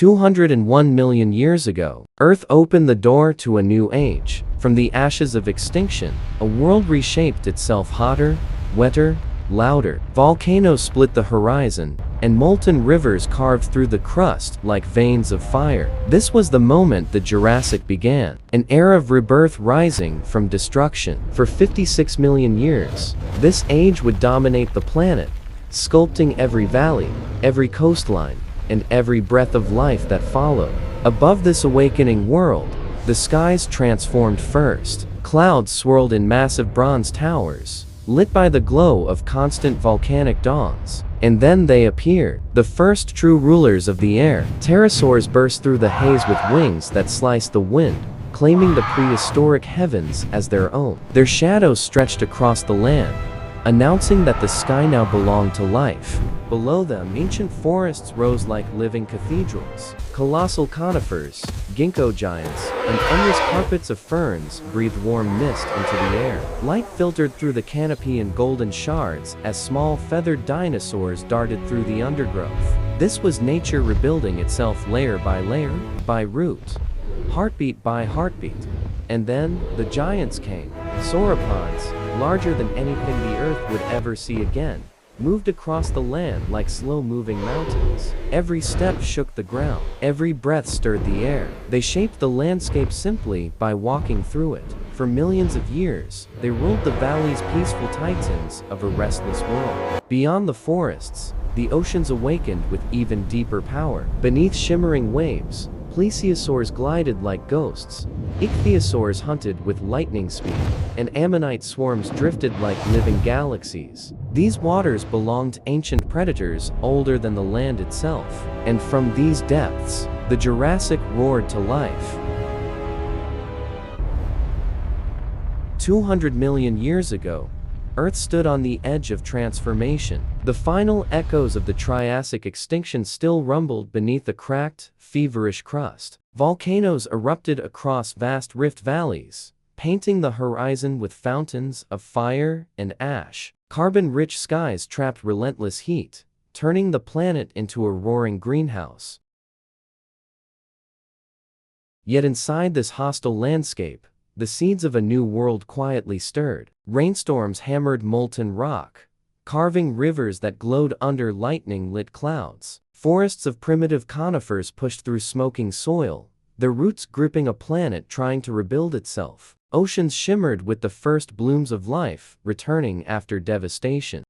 201 million years ago, Earth opened the door to a new age. From the ashes of extinction, a world reshaped itself hotter, wetter, louder. Volcanoes split the horizon, and molten rivers carved through the crust like veins of fire. This was the moment the Jurassic began, an era of rebirth rising from destruction. For 56 million years, this age would dominate the planet, sculpting every valley, every coastline, and every breath of life that followed. Above this awakening world, the skies transformed first. Clouds swirled in massive bronze towers, lit by the glow of constant volcanic dawns. And then they appeared, the first true rulers of the air. Pterosaurs burst through the haze with wings that sliced the wind, claiming the prehistoric heavens as their own. Their shadows stretched across the land, announcing that the sky now belonged to life. Below them, ancient forests rose like living cathedrals. Colossal conifers, ginkgo giants, and endless carpets of ferns breathed warm mist into the air. Light filtered through the canopy in golden shards as small feathered dinosaurs darted through the undergrowth. This was nature rebuilding itself layer by layer, by root, heartbeat by heartbeat. And then, the giants came. Sauropods, larger than anything the Earth would ever see again, moved across the land like slow-moving mountains. Every step shook the ground. Every breath stirred the air. They shaped the landscape simply by walking through it. For millions of years, they ruled the valley's peaceful titans of a restless world. Beyond the forests, the oceans awakened with even deeper power. Beneath shimmering waves, plesiosaurs glided like ghosts, ichthyosaurs hunted with lightning speed, and ammonite swarms drifted like living galaxies. These waters belonged to ancient predators older than the land itself, and from these depths, the Jurassic roared to life. 200 million years ago, Earth stood on the edge of transformation. The final echoes of the Triassic extinction still rumbled beneath the cracked, feverish crust. Volcanoes erupted across vast rift valleys, painting the horizon with fountains of fire and ash. Carbon-rich skies trapped relentless heat, turning the planet into a roaring greenhouse. Yet inside this hostile landscape, the seeds of a new world quietly stirred. Rainstorms hammered molten rock, carving rivers that glowed under lightning-lit clouds. Forests of primitive conifers pushed through smoking soil, their roots gripping a planet trying to rebuild itself. Oceans shimmered with the first blooms of life, returning after devastation.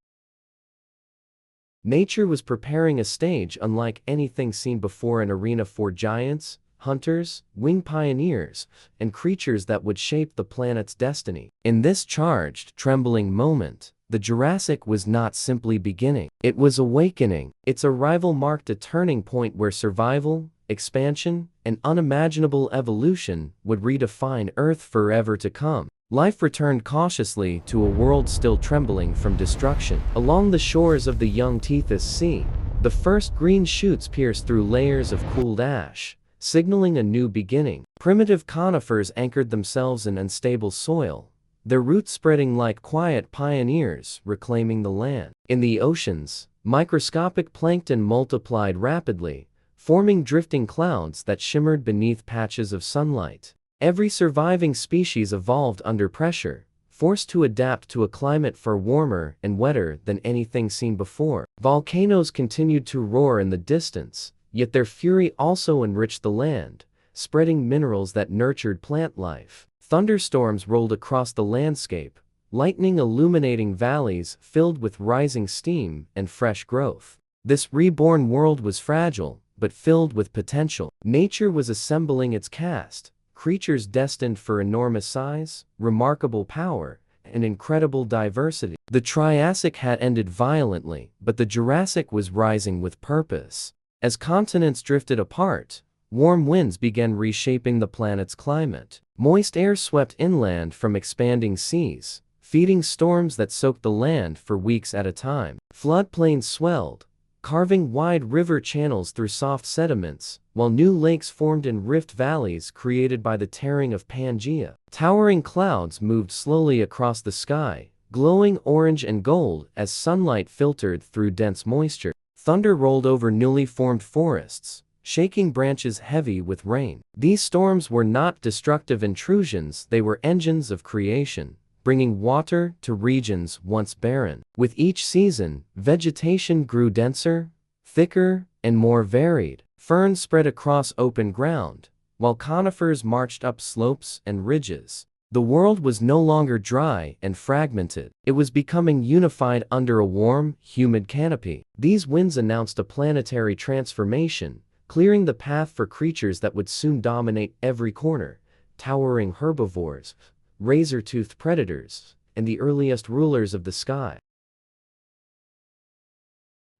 Nature was preparing a stage unlike anything seen before, an arena for giants, hunters, winged pioneers, and creatures that would shape the planet's destiny. In this charged, trembling moment, the Jurassic was not simply beginning. It was awakening. Its arrival marked a turning point where survival, expansion, and unimaginable evolution would redefine Earth forever to come. Life returned cautiously to a world still trembling from destruction. Along the shores of the young Tethys Sea, the first green shoots pierced through layers of cooled ash, signaling a new beginning. Primitive conifers anchored themselves in unstable soil, their roots spreading like quiet pioneers reclaiming the land. In the oceans, microscopic plankton multiplied rapidly, forming drifting clouds that shimmered beneath patches of sunlight. Every surviving species evolved under pressure, forced to adapt to a climate far warmer and wetter than anything seen before. Volcanoes continued to roar in the distance, yet their fury also enriched the land, spreading minerals that nurtured plant life. Thunderstorms rolled across the landscape, lightning illuminating valleys filled with rising steam and fresh growth. This reborn world was fragile, but filled with potential. Nature was assembling its cast, creatures destined for enormous size, remarkable power, and incredible diversity. The Triassic had ended violently, but the Jurassic was rising with purpose. As continents drifted apart, warm winds began reshaping the planet's climate. Moist air swept inland from expanding seas, feeding storms that soaked the land for weeks at a time. Floodplains swelled, carving wide river channels through soft sediments, while new lakes formed in rift valleys created by the tearing of Pangea. Towering clouds moved slowly across the sky, glowing orange and gold as sunlight filtered through dense moisture. Thunder rolled over newly formed forests, shaking branches heavy with rain. These storms were not destructive intrusions, they were engines of creation, bringing water to regions once barren. With each season, vegetation grew denser, thicker, and more varied. Ferns spread across open ground, while conifers marched up slopes and ridges. The world was no longer dry and fragmented. It was becoming unified under a warm, humid canopy. These winds announced a planetary transformation, clearing the path for creatures that would soon dominate every corner: towering herbivores, razor-toothed predators, and the earliest rulers of the sky.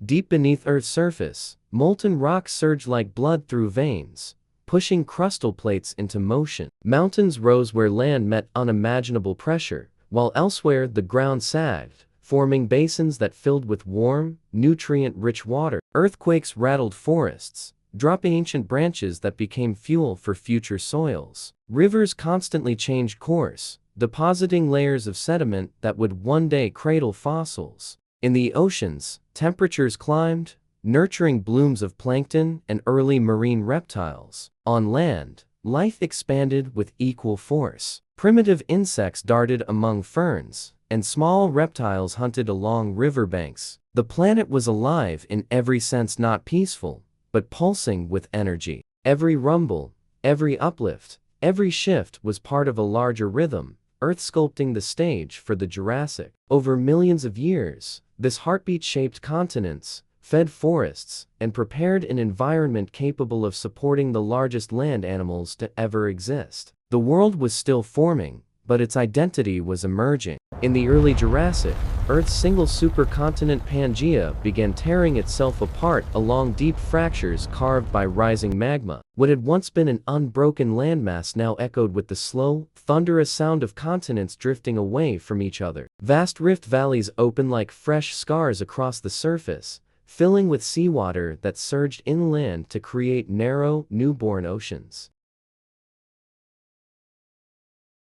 Deep beneath Earth's surface, molten rock surged like blood through veins, pushing crustal plates into motion. Mountains rose where land met unimaginable pressure, while elsewhere the ground sagged, forming basins that filled with warm, nutrient-rich water. Earthquakes rattled forests, dropping ancient branches that became fuel for future soils. Rivers constantly changed course, depositing layers of sediment that would one day cradle fossils. In the oceans, temperatures climbed, nurturing blooms of plankton and early marine reptiles. On land, life expanded with equal force. Primitive insects darted among ferns, and small reptiles hunted along riverbanks. The planet was alive in every sense, not peaceful, but pulsing with energy. Every rumble, every uplift, every shift was part of a larger rhythm, Earth sculpting the stage for the Jurassic. Over millions of years, this heartbeat shaped continents, fed forests, and prepared an environment capable of supporting the largest land animals to ever exist. The world was still forming, but its identity was emerging. In the early Jurassic, Earth's single supercontinent Pangaea began tearing itself apart along deep fractures carved by rising magma. What had once been an unbroken landmass now echoed with the slow, thunderous sound of continents drifting away from each other. Vast rift valleys opened like fresh scars across the surface, filling with seawater that surged inland to create narrow, newborn oceans.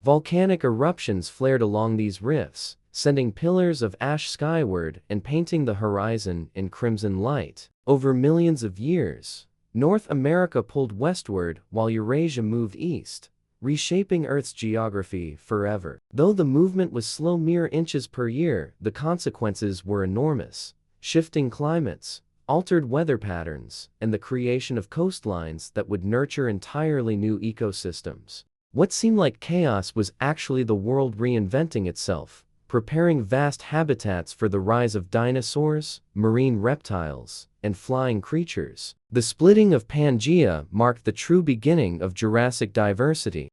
Volcanic eruptions flared along these rifts, sending pillars of ash skyward and painting the horizon in crimson light. Over millions of years, North America pulled westward while Eurasia moved east, reshaping Earth's geography forever. Though the movement was slow, mere inches per year, the consequences were enormous. Shifting climates, altered weather patterns, and the creation of coastlines that would nurture entirely new ecosystems. What seemed like chaos was actually the world reinventing itself, preparing vast habitats for the rise of dinosaurs, marine reptiles, and flying creatures. The splitting of Pangaea marked the true beginning of Jurassic diversity.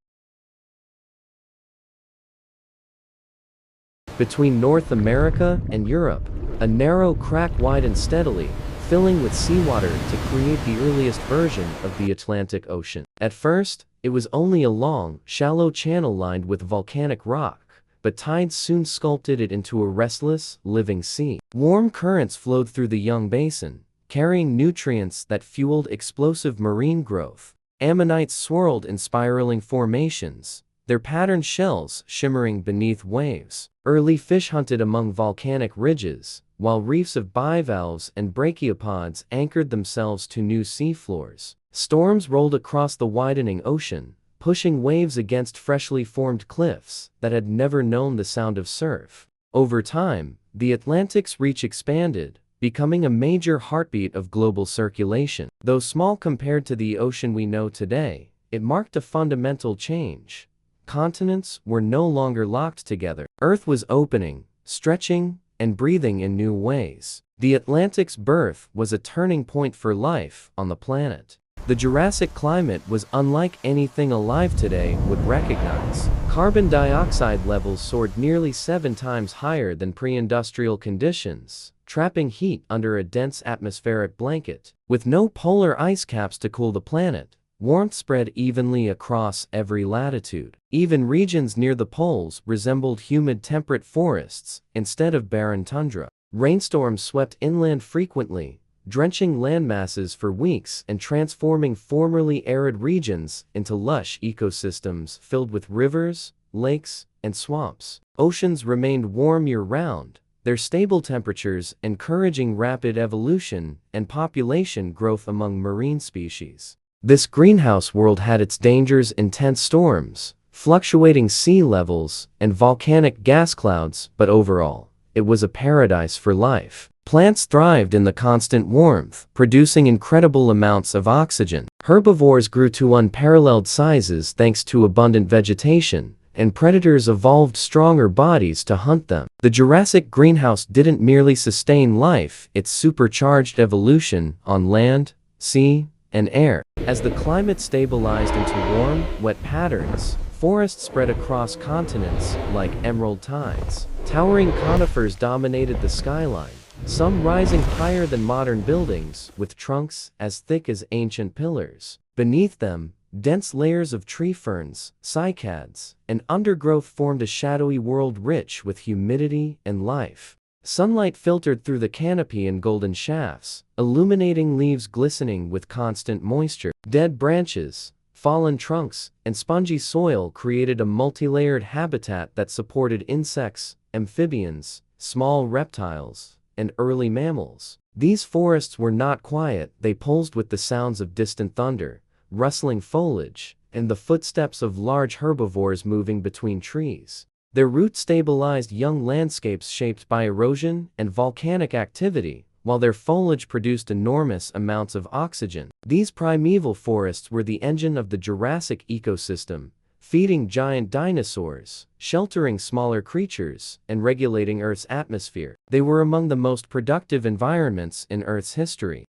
Between North America and Europe, a narrow crack widened steadily, filling with seawater to create the earliest version of the Atlantic Ocean. At first, it was only a long, shallow channel lined with volcanic rock, but tides soon sculpted it into a restless, living sea. Warm currents flowed through the young basin, carrying nutrients that fueled explosive marine growth. Ammonites swirled in spiraling formations, their patterned shells shimmering beneath waves. Early fish hunted among volcanic ridges, while reefs of bivalves and brachiopods anchored themselves to new seafloors. Storms rolled across the widening ocean, pushing waves against freshly formed cliffs that had never known the sound of surf. Over time, the Atlantic's reach expanded, becoming a major heartbeat of global circulation. Though small compared to the ocean we know today, it marked a fundamental change. Continents were no longer locked together. Earth was opening, stretching, and breathing in new ways. The Atlantic's birth was a turning point for life on the planet. The Jurassic climate was unlike anything alive today would recognize. Carbon dioxide levels soared nearly 7 times higher than pre-industrial conditions, trapping heat under a dense atmospheric blanket. With no polar ice caps to cool the planet, warmth spread evenly across every latitude. Even regions near the poles resembled humid temperate forests instead of barren tundra. Rainstorms swept inland frequently, drenching landmasses for weeks and transforming formerly arid regions into lush ecosystems filled with rivers, lakes, and swamps. Oceans remained warm year-round, their stable temperatures encouraging rapid evolution and population growth among marine species. This greenhouse world had its dangers: intense storms, fluctuating sea levels, and volcanic gas clouds, but overall, it was a paradise for life. Plants thrived in the constant warmth, producing incredible amounts of oxygen. Herbivores grew to unparalleled sizes thanks to abundant vegetation, and predators evolved stronger bodies to hunt them. The Jurassic greenhouse didn't merely sustain life, it supercharged evolution on land, sea, and air. As the climate stabilized into warm, wet patterns, forests spread across continents like emerald tides. Towering conifers dominated the skyline, some rising higher than modern buildings, with trunks as thick as ancient pillars. Beneath them, dense layers of tree ferns, cycads, and undergrowth formed a shadowy world rich with humidity and life. Sunlight filtered through the canopy in golden shafts, illuminating leaves glistening with constant moisture. Dead branches, fallen trunks, and spongy soil created a multi-layered habitat that supported insects, amphibians, small reptiles, and early mammals. These forests were not quiet, they pulsed with the sounds of distant thunder, rustling foliage, and the footsteps of large herbivores moving between trees. Their roots stabilized young landscapes shaped by erosion and volcanic activity, while their foliage produced enormous amounts of oxygen. These primeval forests were the engine of the Jurassic ecosystem, feeding giant dinosaurs, sheltering smaller creatures, and regulating Earth's atmosphere. They were among the most productive environments in Earth's history.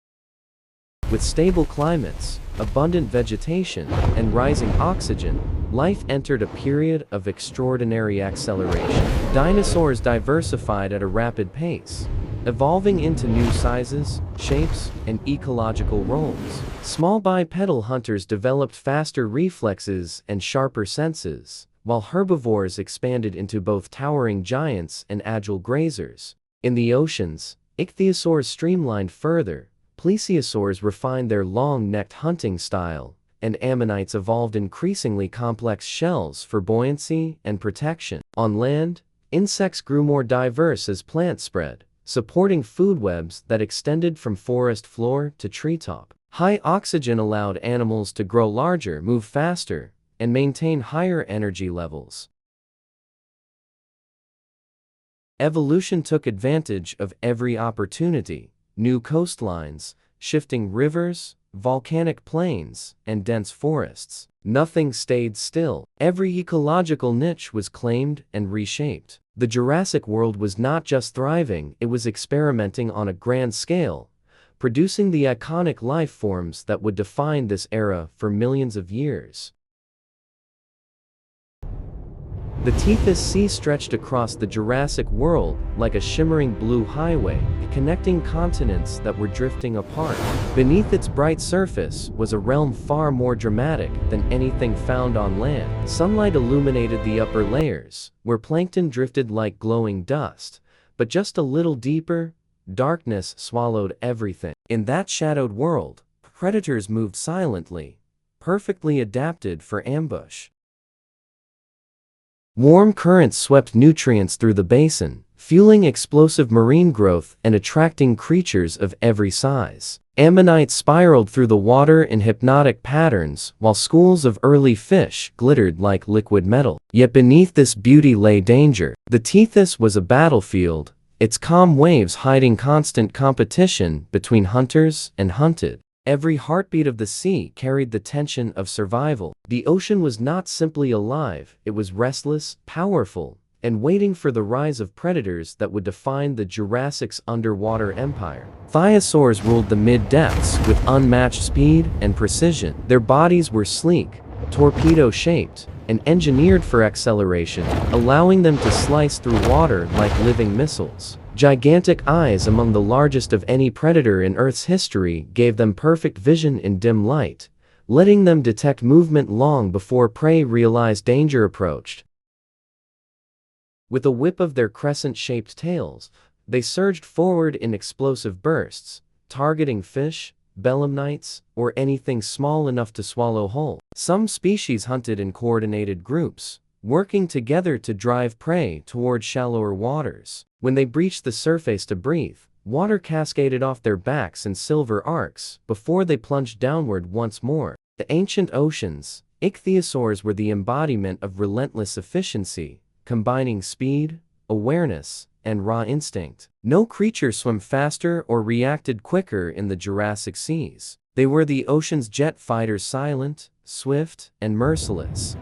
With stable climates, abundant vegetation, and rising oxygen, life entered a period of extraordinary acceleration. Dinosaurs diversified at a rapid pace, evolving into new sizes, shapes, and ecological roles. Small bipedal hunters developed faster reflexes and sharper senses, while herbivores expanded into both towering giants and agile grazers. In the oceans, ichthyosaurs streamlined further, plesiosaurs refined their long-necked hunting style, and ammonites evolved increasingly complex shells for buoyancy and protection. On land, insects grew more diverse as plants spread, supporting food webs that extended from forest floor to treetop. High oxygen allowed animals to grow larger, move faster, and maintain higher energy levels. Evolution took advantage of every opportunity. New coastlines, shifting rivers, volcanic plains, and dense forests. Nothing stayed still. Every ecological niche was claimed and reshaped. The Jurassic world was not just thriving, it was experimenting on a grand scale, producing the iconic life forms that would define this era for millions of years. The Tethys Sea stretched across the Jurassic world like a shimmering blue highway, connecting continents that were drifting apart. Beneath its bright surface was a realm far more dramatic than anything found on land. Sunlight illuminated the upper layers, where plankton drifted like glowing dust, but just a little deeper, darkness swallowed everything. In that shadowed world, predators moved silently, perfectly adapted for ambush. Warm currents swept nutrients through the basin, fueling explosive marine growth and attracting creatures of every size. Ammonites spiraled through the water in hypnotic patterns, while schools of early fish glittered like liquid metal. Yet beneath this beauty lay danger. The Tethys was a battlefield, its calm waves hiding constant competition between hunters and hunted. Every heartbeat of the sea carried the tension of survival. The ocean was not simply alive, it was restless, powerful, and waiting for the rise of predators that would define the Jurassic's underwater empire. Thiosaurs ruled the mid-depths with unmatched speed and precision. Their bodies were sleek, torpedo-shaped, and engineered for acceleration, allowing them to slice through water like living missiles. Gigantic eyes, among the largest of any predator in Earth's history, gave them perfect vision in dim light, letting them detect movement long before prey realized danger approached. With a whip of their crescent-shaped tails, they surged forward in explosive bursts, targeting fish, belemnites, or anything small enough to swallow whole. Some species hunted in coordinated groups, working together to drive prey toward shallower waters. When they breached the surface to breathe, water cascaded off their backs in silver arcs before they plunged downward once more. The ancient oceans, ichthyosaurs were the embodiment of relentless efficiency, combining speed, awareness, and raw instinct. No creature swam faster or reacted quicker in the Jurassic seas. They were the ocean's jet fighters, silent, swift, and merciless.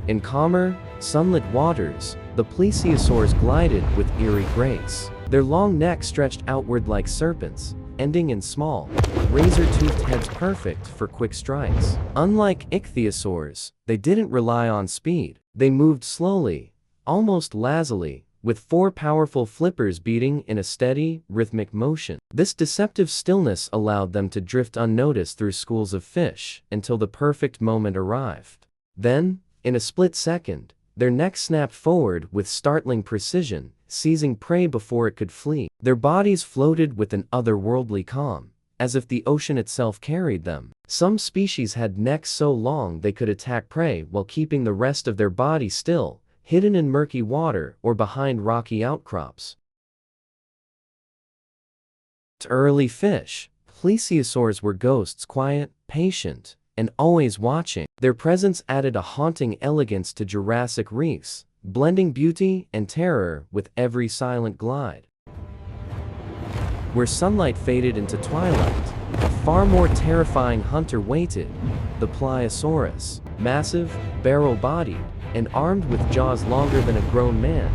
In calmer, sunlit waters, the plesiosaurs glided with eerie grace. Their long necks stretched outward like serpents, ending in small, razor-toothed heads perfect for quick strikes. Unlike ichthyosaurs, they didn't rely on speed. They moved slowly, almost lazily, with 4 powerful flippers beating in a steady, rhythmic motion. This deceptive stillness allowed them to drift unnoticed through schools of fish until the perfect moment arrived. Then, in a split second, their necks snapped forward with startling precision, seizing prey before it could flee. Their bodies floated with an otherworldly calm, as if the ocean itself carried them. Some species had necks so long they could attack prey while keeping the rest of their body still, hidden in murky water or behind rocky outcrops. To early fish, plesiosaurs were ghosts, quiet, patient, and always watching. Their presence added a haunting elegance to Jurassic reefs, blending beauty and terror with every silent glide. Where sunlight faded into twilight, a far more terrifying hunter waited, the Pliosaurus. Massive, barrel-bodied, and armed with jaws longer than a grown man,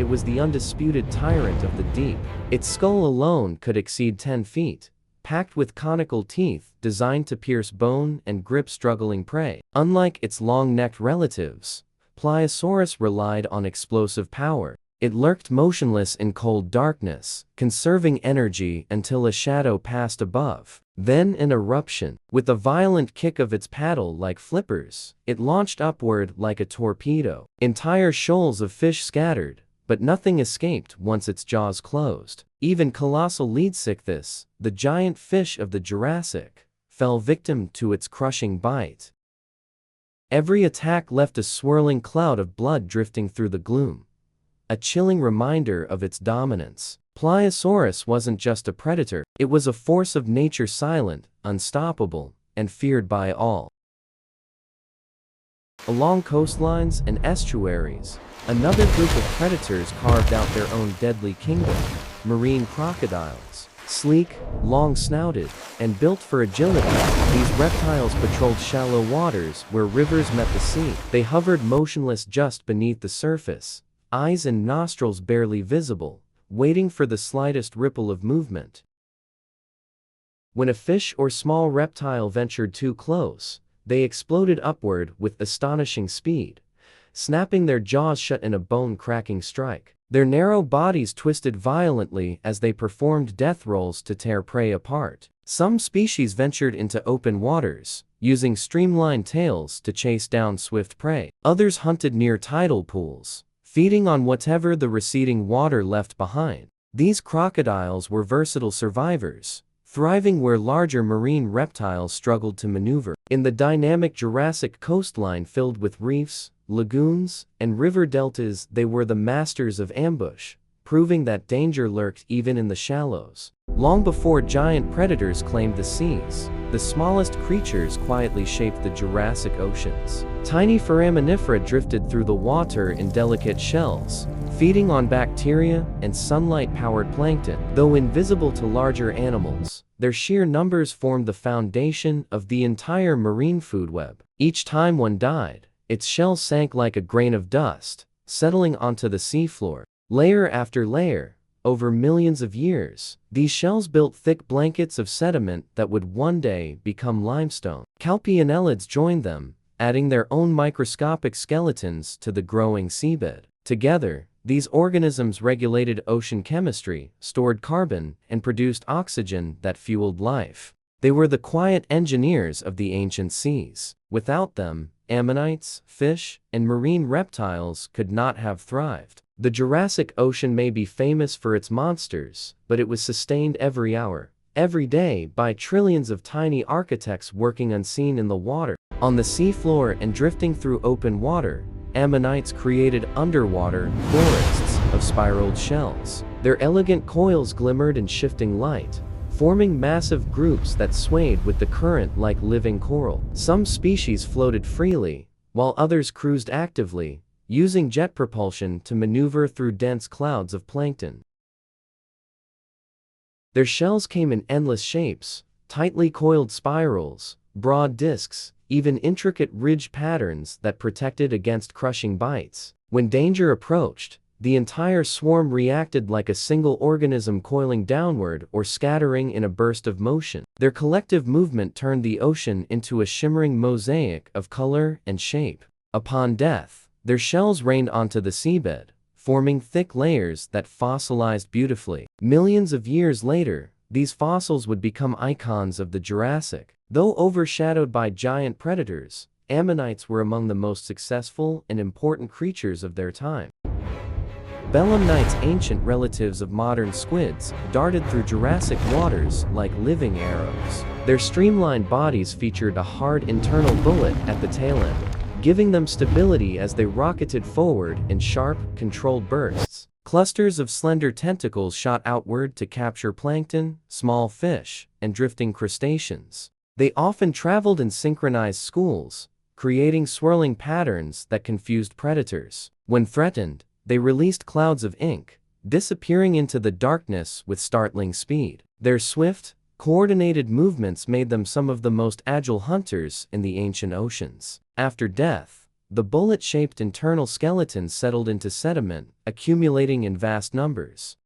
it was the undisputed tyrant of the deep. Its skull alone could exceed 10 feet, packed with conical teeth designed to pierce bone and grip struggling prey. Unlike its long-necked relatives, Pliosaurus relied on explosive power. It lurked motionless in cold darkness, conserving energy until a shadow passed above. Then an eruption. With a violent kick of its paddle like flippers, it launched upward like a torpedo. Entire shoals of fish scattered, but nothing escaped once its jaws closed. Even colossal Leadsichthys, the giant fish of the Jurassic, fell victim to its crushing bite. Every attack left a swirling cloud of blood drifting through the gloom, a chilling reminder of its dominance. Pliosaurus wasn't just a predator, it was a force of nature, silent, unstoppable, and feared by all. Along coastlines and estuaries, another group of predators carved out their own deadly kingdom: marine crocodiles. Sleek, long-snouted, and built for agility, these reptiles patrolled shallow waters where rivers met the sea. They hovered motionless just beneath the surface, eyes and nostrils barely visible, waiting for the slightest ripple of movement. When a fish or small reptile ventured too close, they exploded upward with astonishing speed, snapping their jaws shut in a bone-cracking strike. Their narrow bodies twisted violently as they performed death rolls to tear prey apart. Some species ventured into open waters, using streamlined tails to chase down swift prey. Others hunted near tidal pools, feeding on whatever the receding water left behind. These crocodiles were versatile survivors, thriving where larger marine reptiles struggled to maneuver. In the dynamic Jurassic coastline filled with reefs, lagoons, and river deltas, they were the masters of ambush, proving that danger lurked even in the shallows. Long before giant predators claimed the seas, the smallest creatures quietly shaped the Jurassic oceans. Tiny foraminifera drifted through the water in delicate shells, feeding on bacteria and sunlight-powered plankton. Though invisible to larger animals, their sheer numbers formed the foundation of the entire marine food web. Each time one died, its shell sank like a grain of dust, settling onto the seafloor. Layer after layer, over millions of years, these shells built thick blankets of sediment that would one day become limestone. Kelpie annelids joined them, adding their own microscopic skeletons to the growing seabed. Together, these organisms regulated ocean chemistry, stored carbon, and produced oxygen that fueled life. They were the quiet engineers of the ancient seas. Without them, ammonites, fish, and marine reptiles could not have thrived. The Jurassic Ocean may be famous for its monsters, but it was sustained every hour, every day by trillions of tiny architects working unseen in the water. On the seafloor and drifting through open water, ammonites created underwater forests of spiraled shells. Their elegant coils glimmered in shifting light, forming massive groups that swayed with the current like living coral. Some species floated freely, while others cruised actively, using jet propulsion to maneuver through dense clouds of plankton. Their shells came in endless shapes, tightly coiled spirals, broad discs, even intricate ridge patterns that protected against crushing bites. When danger approached, the entire swarm reacted like a single organism coiling downward or scattering in a burst of motion. Their collective movement turned the ocean into a shimmering mosaic of color and shape. Upon death, their shells rained onto the seabed, forming thick layers that fossilized beautifully. Millions of years later, these fossils would become icons of the Jurassic. Though overshadowed by giant predators, ammonites were among the most successful and important creatures of their time. Belemnites, ancient relatives of modern squids, darted through Jurassic waters like living arrows. Their streamlined bodies featured a hard internal bullet at the tail end, giving them stability as they rocketed forward in sharp, controlled bursts. Clusters of slender tentacles shot outward to capture plankton, small fish, and drifting crustaceans. They often traveled in synchronized schools, creating swirling patterns that confused predators. When threatened, they released clouds of ink, disappearing into the darkness with startling speed. Their swift, coordinated movements made them some of the most agile hunters in the ancient oceans. After death, the bullet-shaped internal skeletons settled into sediment, accumulating in vast numbers.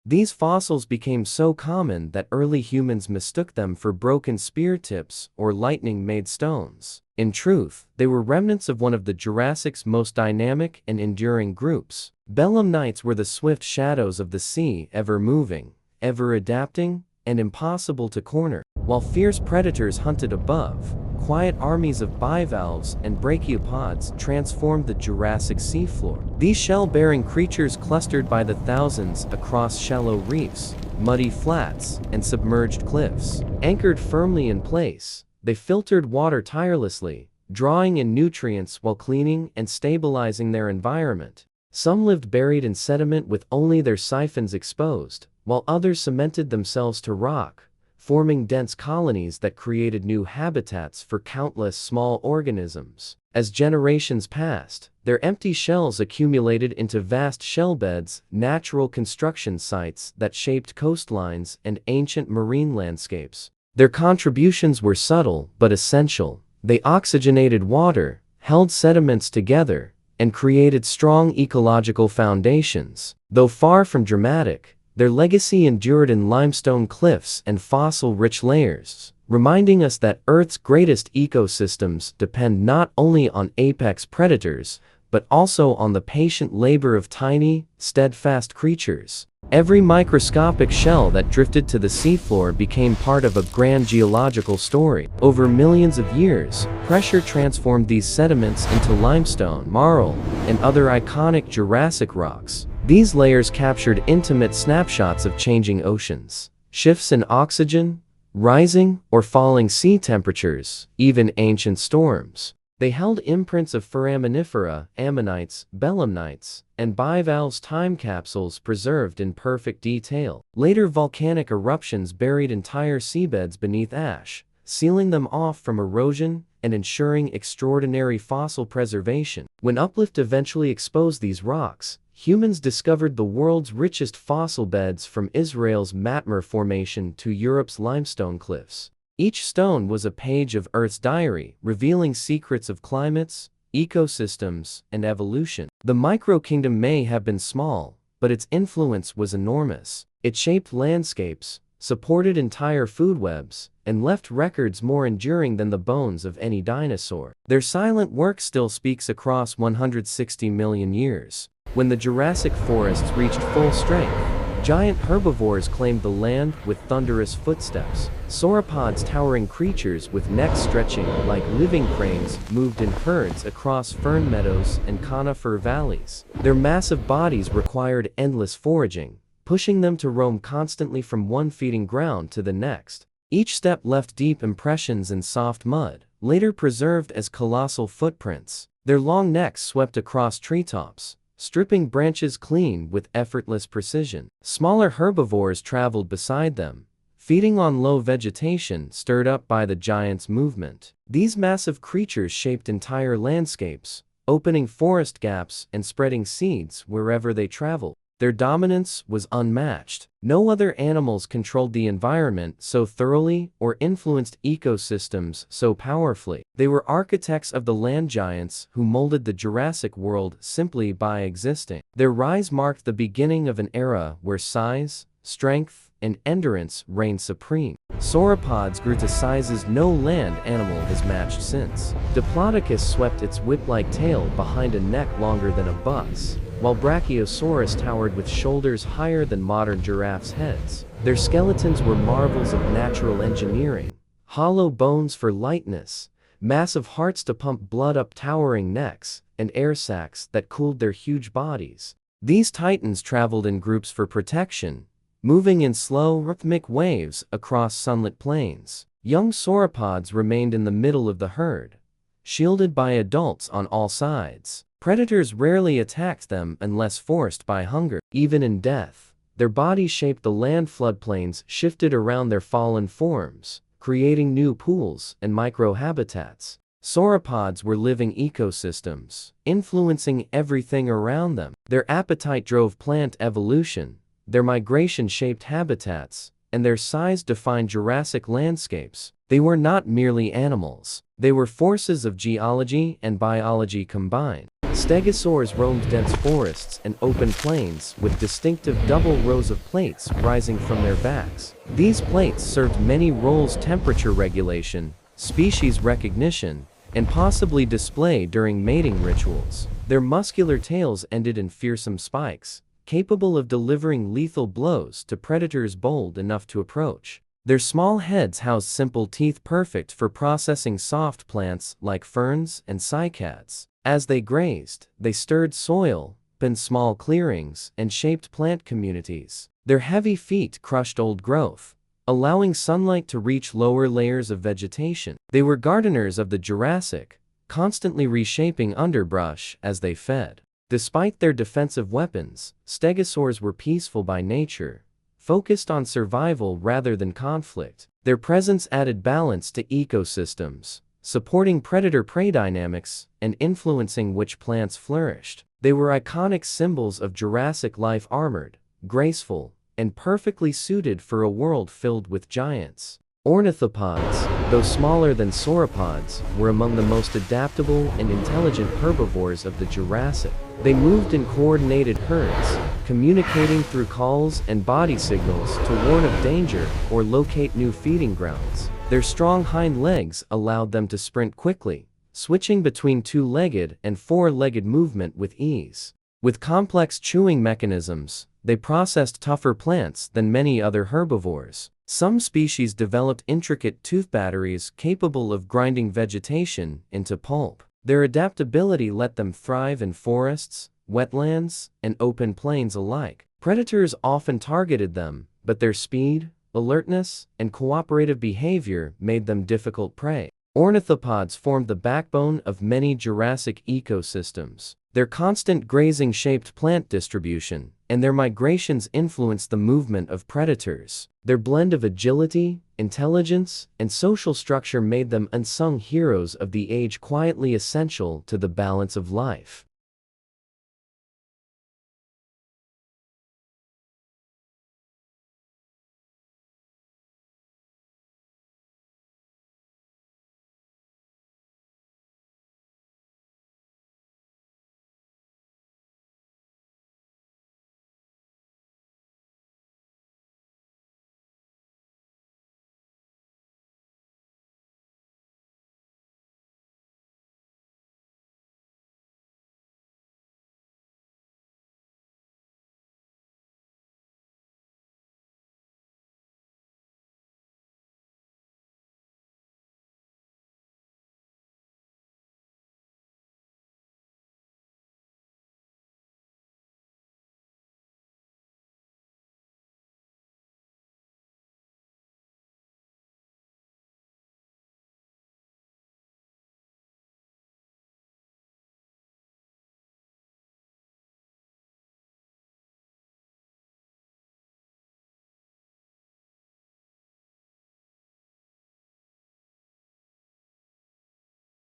These fossils became so common that early humans mistook them for broken spear tips or lightning-made stones. In truth, they were remnants of one of the Jurassic's most dynamic and enduring groups. Belemnites were the swift shadows of the sea, ever moving, ever adapting, and impossible to corner. While fierce predators hunted above, quiet armies of bivalves and brachiopods transformed the Jurassic seafloor. These shell-bearing creatures clustered by the thousands across shallow reefs, muddy flats, and submerged cliffs. Anchored firmly in place, they filtered water tirelessly, drawing in nutrients while cleaning and stabilizing their environment. Some lived buried in sediment with only their siphons exposed, while others cemented themselves to rock, forming dense colonies that created new habitats for countless small organisms. As generations passed, their empty shells accumulated into vast shellbeds, natural construction sites that shaped coastlines and ancient marine landscapes. Their contributions were subtle but essential. They oxygenated water, held sediments together, and created strong ecological foundations. Though far from dramatic, their legacy endured in limestone cliffs and fossil-rich layers, reminding us that Earth's greatest ecosystems depend not only on apex predators, but also on the patient labor of tiny, steadfast creatures. Every microscopic shell that drifted to the seafloor became part of a grand geological story. Over millions of years, pressure transformed these sediments into limestone, marl, and other iconic Jurassic rocks. These layers captured intimate snapshots of changing oceans, shifts in oxygen, rising or falling sea temperatures, even ancient storms. They held imprints of foraminifera, ammonites, belemnites, and bivalves, time capsules preserved in perfect detail. Later volcanic eruptions buried entire seabeds beneath ash, sealing them off from erosion and ensuring extraordinary fossil preservation. When uplift eventually exposed these rocks, humans discovered the world's richest fossil beds, from Israel's Matmar Formation to Europe's limestone cliffs. Each stone was a page of Earth's diary, revealing secrets of climates, ecosystems, and evolution. The microkingdom may have been small, but its influence was enormous. It shaped landscapes, supported entire food webs, and left records more enduring than the bones of any dinosaur. Their silent work still speaks across 160 million years. When the Jurassic forests reached full strength, giant herbivores claimed the land with thunderous footsteps. Sauropods, towering creatures with necks stretching like living cranes, moved in herds across fern meadows and conifer valleys. Their massive bodies required endless foraging, pushing them to roam constantly from one feeding ground to the next. Each step left deep impressions in soft mud, later preserved as colossal footprints. Their long necks swept across treetops, stripping branches clean with effortless precision. Smaller herbivores traveled beside them, feeding on low vegetation stirred up by the giants' movement. These massive creatures shaped entire landscapes, opening forest gaps and spreading seeds wherever they traveled. Their dominance was unmatched. No other animals controlled the environment so thoroughly or influenced ecosystems so powerfully. They were architects of the land giants who molded the Jurassic world simply by existing. Their rise marked the beginning of an era where size, strength, and endurance reigned supreme. Sauropods grew to sizes no land animal has matched since. Diplodocus swept its whip-like tail behind a neck longer than a bus, while Brachiosaurus towered with shoulders higher than modern giraffes' heads. Their skeletons were marvels of natural engineering, hollow bones for lightness, massive hearts to pump blood up towering necks, and air sacs that cooled their huge bodies. These titans traveled in groups for protection, moving in slow, rhythmic waves across sunlit plains. Young sauropods remained in the middle of the herd, shielded by adults on all sides. Predators rarely attacked them unless forced by hunger. Even in death, their bodies shaped the land. Floodplains shifted around their fallen forms, creating new pools and microhabitats. Sauropods were living ecosystems, influencing everything around them. Their appetite drove plant evolution, their migration shaped habitats, and their size defined Jurassic landscapes. They were not merely animals. They were forces of geology and biology combined. Stegosaurs roamed dense forests and open plains with distinctive double rows of plates rising from their backs. These plates served many roles: temperature regulation, species recognition, and possibly display during mating rituals. Their muscular tails ended in fearsome spikes, capable of delivering lethal blows to predators bold enough to approach. Their small heads housed simple teeth perfect for processing soft plants like ferns and cycads. As they grazed, they stirred soil, opened small clearings, and shaped plant communities. Their heavy feet crushed old growth, allowing sunlight to reach lower layers of vegetation. They were gardeners of the Jurassic, constantly reshaping underbrush as they fed. Despite their defensive weapons, stegosaurs were peaceful by nature, focused on survival rather than conflict. Their presence added balance to ecosystems, supporting predator-prey dynamics and influencing which plants flourished. They were iconic symbols of Jurassic life: armored, graceful, and perfectly suited for a world filled with giants. Ornithopods, though smaller than sauropods, were among the most adaptable and intelligent herbivores of the Jurassic. They moved in coordinated herds, communicating through calls and body signals to warn of danger or locate new feeding grounds. Their strong hind legs allowed them to sprint quickly, switching between two-legged and four-legged movement with ease. With complex chewing mechanisms, they processed tougher plants than many other herbivores. Some species developed intricate tooth batteries capable of grinding vegetation into pulp. Their adaptability let them thrive in forests, wetlands, and open plains alike. Predators often targeted them, but their speed, alertness, and cooperative behavior made them difficult prey. Ornithopods formed the backbone of many Jurassic ecosystems. Their constant grazing shaped plant distribution, and their migrations influenced the movement of predators. Their blend of agility, intelligence, and social structure made them unsung heroes of the age, quietly essential to the balance of life.